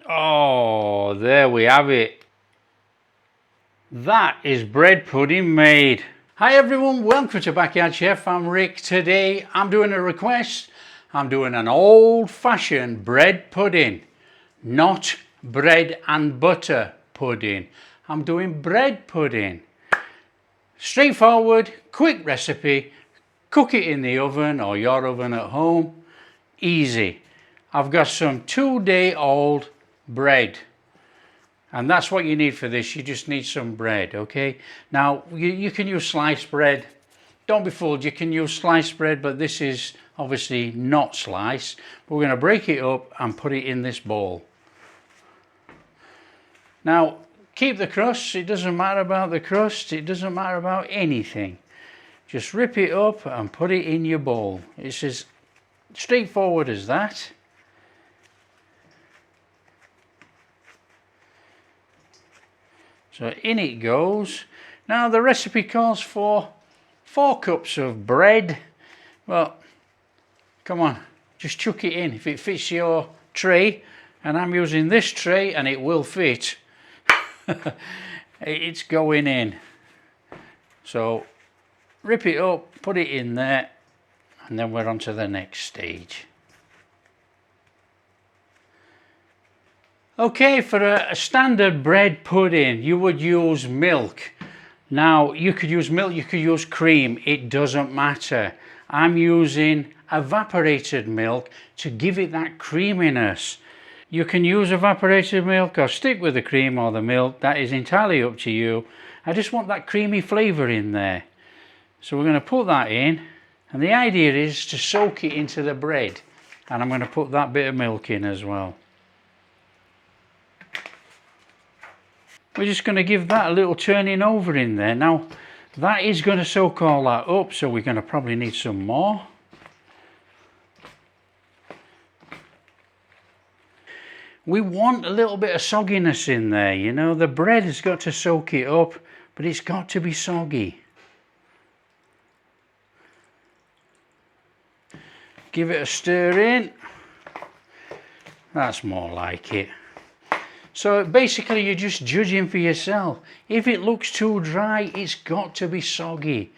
Oh, there we have it. That is bread pudding made. Hi everyone, welcome to Backyard Chef. I'm Rick. Today I'm doing a request. I'm doing an old-fashioned bread pudding, not bread and butter pudding. I'm doing bread pudding. Straightforward, quick recipe. Cook it in the oven or your oven at home. Easy. I've got some 2-day-old bread. And that's what you need for this. You just need some bread, okay? Now, you can use sliced bread. Don't be fooled, you can use sliced bread, but this is obviously not sliced. We're going to break it up and put it in this bowl. Now, keep the crust. It doesn't matter about the crust. It doesn't matter about anything. Just rip it up and put it in your bowl. It's as straightforward as that. So in it goes. Now the recipe calls for 4 cups of bread. Well, come on, just chuck it in if it fits your tray. And I'm using this tray and it will fit. It's going in. So rip it up, put it in there, and then we're on to the next stage. Okay, for a standard bread pudding, you would use milk. Now, you could use milk, you could use cream, it doesn't matter. I'm using evaporated milk to give it that creaminess. You can use evaporated milk or stick with the cream or the milk, that is entirely up to you. I just want that creamy flavour in there. So we're going to put that in, and the idea is to soak it into the bread. And I'm going to put that bit of milk in as well. We're just going to give that a little turning over in there. Now, that is going to soak all that up, so we're going to probably need some more. We want a little bit of sogginess in there, you know. The bread has got to soak it up, but it's got to be soggy. Give it a stir in. That's more like it. So basically you're just judging for yourself. If it looks too dry, it's got to be soggy.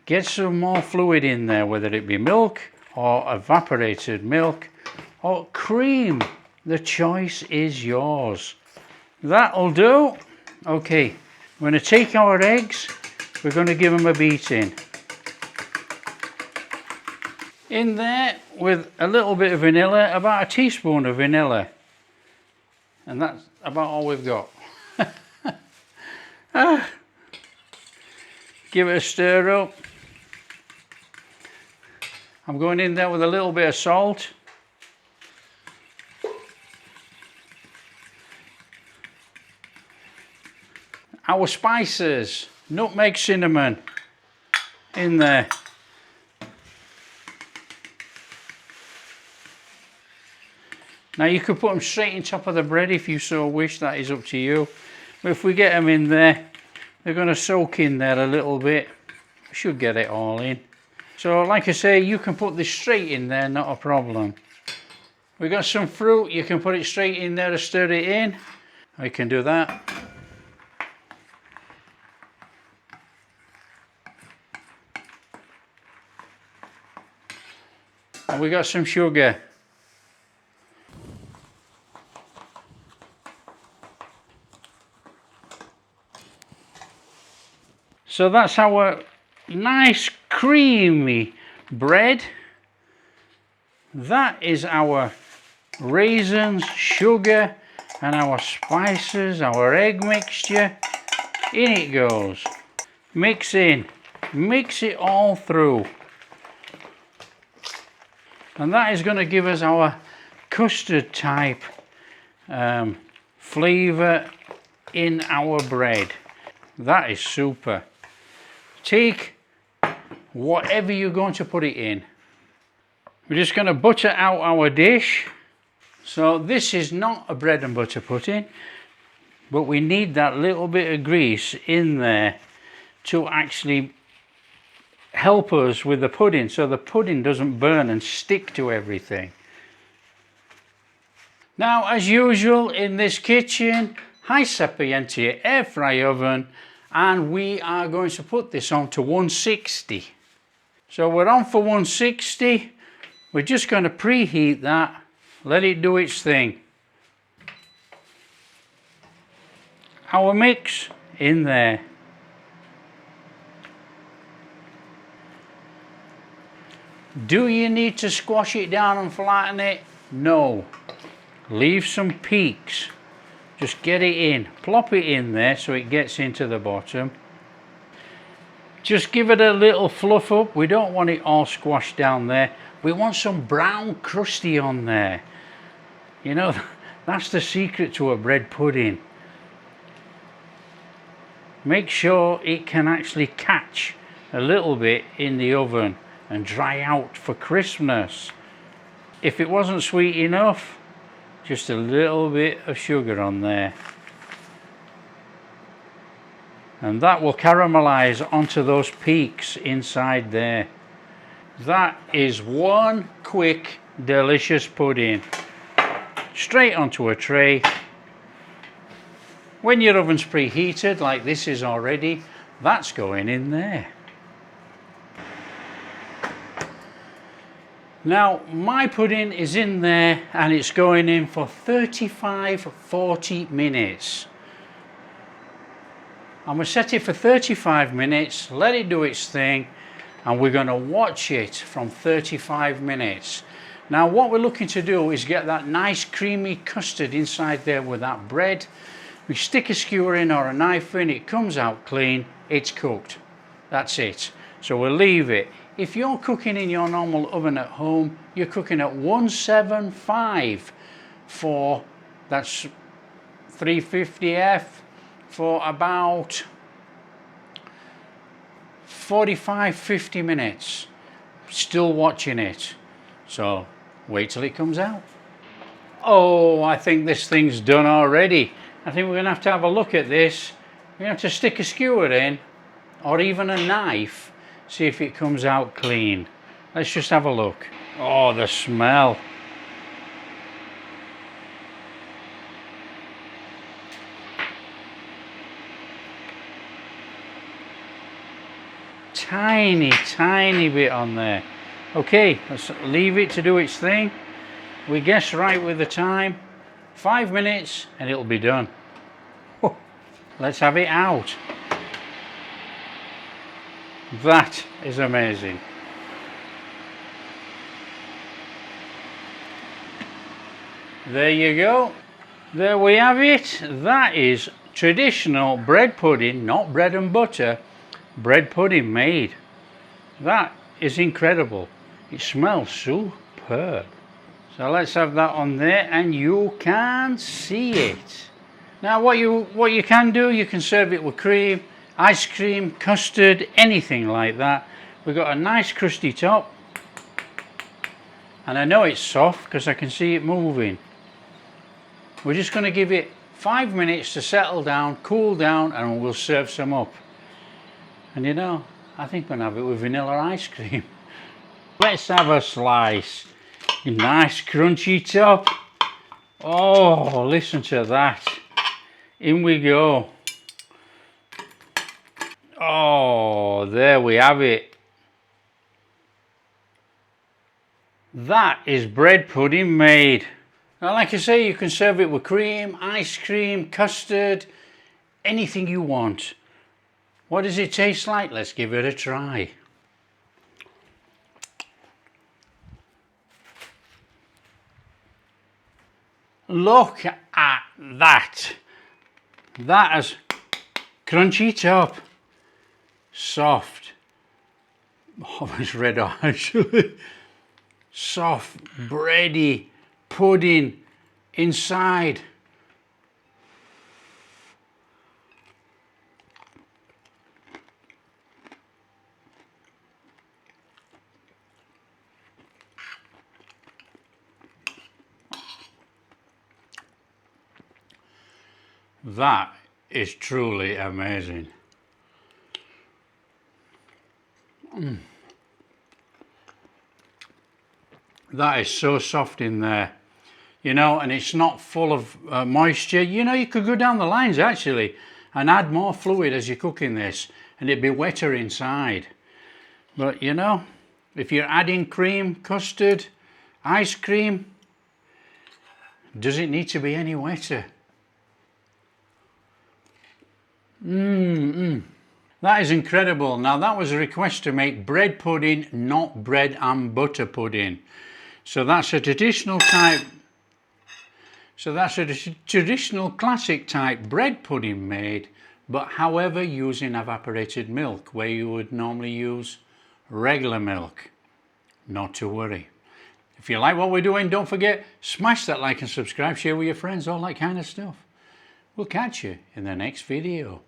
Get some more fluid in there, whether it be milk or evaporated milk or cream. The choice is yours. That'll do. Okay, we're going to take our eggs. We're going to give them a beating. In there with a little bit of vanilla, about a teaspoon of vanilla. And that's about all we've got. Give it a stir up. I'm going in there with a little bit of salt. Our spices, nutmeg, cinnamon, in there. Now you could put them straight on top of the bread if you so wish, that is up to you. But if we get them in there, they're going to soak in there a little bit. We should get it all in. So like I say, you can put this straight in there, not a problem. We've got some fruit, you can put it straight in there to stir it in. I can do that. And we got some sugar. So that's our nice creamy bread. That is our raisins, sugar, and our spices, our egg mixture. In it goes. Mix in. Mix it all through. And that is going to give us our custard type flavour in our bread. That is super. Take whatever you're going to put it in. We're just going to butter out our dish. So this is not a bread and butter pudding, but we need that little bit of grease in there to actually help us with the pudding, so the pudding doesn't burn and stick to everything. Now, as usual in this kitchen, high sapientia air fry oven, and we are going to put this on to 160. So we're on for 160. We're just going to preheat that, let it do its thing. Our mix in there. Do you need to squash it down and flatten it? No. Leave some peaks. Just get it in. Plop it in there so it gets into the bottom. Just give it a little fluff up. We don't want it all squashed down there. We want some brown crusty on there. You know, that's the secret to a bread pudding. Make sure it can actually catch a little bit in the oven and dry out for crispness. If it wasn't sweet enough, just a little bit of sugar on there. And that will caramelize onto those peaks inside there. That is one quick, delicious pudding. Straight onto a tray. When your oven's preheated, like this is already, that's going in there. Now, my pudding is in there and it's going in for 35-40 minutes. I'm going to set it for 35 minutes, let it do its thing, and we're going to watch it from 35 minutes. Now, what we're looking to do is get that nice creamy custard inside there with that bread. We stick a skewer in or a knife in, it comes out clean, it's cooked. That's it. So we'll leave it. If you're cooking in your normal oven at home, you're cooking at 175 for, that's 350F, for about 45-50 minutes. Still watching it. So wait till it comes out. Oh, I think this thing's done already. I think we're going to have a look at this. We're going to have to stick a skewer in, or even a knife, see if it comes out clean. Let's just have a look. Oh, the smell. Tiny bit on there. Okay, let's leave it to do its thing. We guess right with the time. 5 minutes and it'll be done. Let's have it out. That is amazing. There you go. There we have it. That is traditional bread pudding, not bread and butter, bread pudding made. That is incredible. It smells superb. So let's have that on there and you can see it. Now what you can do, you can serve it with cream, ice cream, custard, anything like that. We've got a nice crusty top. And I know it's soft because I can see it moving. We're just going to give it 5 minutes to settle down, cool down, and we'll serve some up. And you know, I think we're going to have it with vanilla ice cream. Let's have a slice. A nice crunchy top. Oh, listen to that. In we go. Oh, there we have it. That is bread pudding made. Now, like I say, you can serve it with cream, ice cream, custard, anything you want. What does it taste like? Let's give it a try. Look at that. That is crunchy top, soft. Oh, it's red hot actually. Soft, bready pudding inside. That is truly amazing. That is so soft in there. you know, and it's not full of moisture. You know, you could go down the lines actually and add more fluid as you're cooking this, and it'd be wetter inside. But you know, if you're adding cream, custard, ice cream, does it need to be any wetter? That is incredible. Now that was a request to make bread pudding, not bread and butter pudding. So that's a traditional type. So that's a traditional classic type bread pudding made, but however using evaporated milk, where you would normally use regular milk. Not to worry. If you like what we're doing, don't forget, smash that like and subscribe, share with your friends, all that kind of stuff. We'll catch you in the next video.